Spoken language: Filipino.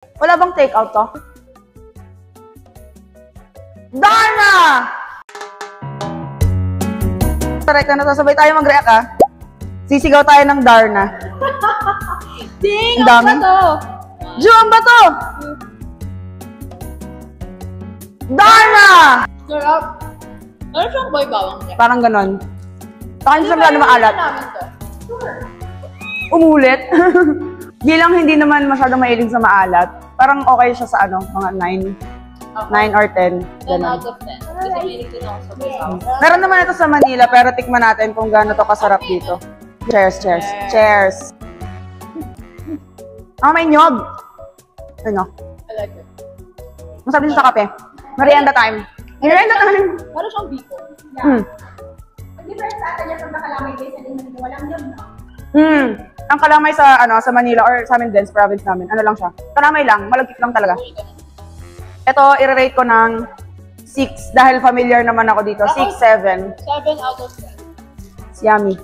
Wala bang take-out to? Darna! Correct na sabay tayo mag-react ah. Sisigaw tayo ng Darna. Ding! Ang dami. Ang bato! Ju, ang bato! Darna! Sarap. Ano siyang boy bawang niya? Parang ganon. Saka hindi siya maalat. namin to? Sure. Umulit. Bilang hindi naman masyadong mahilig sa maalat, parang okay siya sa ano, mga 9 or 10. 10 out of 10. Kasi mahilig din ako sa boy bawang. Meron naman ito sa Manila, pero tikman natin kung gaano to kasarap dito. Cheers, cheers, cheers. May nyog. Ano? I like it. Masabi siya sa kape. Merienda time. Merienda time. Parang siyang biko. Different sa atin yung nakalamay guys, and walang yun, no? Ang kalamay sa sa Manila or sa amin din, sa province namin, ano lang siya. Kalamay lang, malagkit lang talaga. Ito, i-rate ko ng 6 dahil familiar naman ako dito. 6, 7. 7 out of 10. Yummy.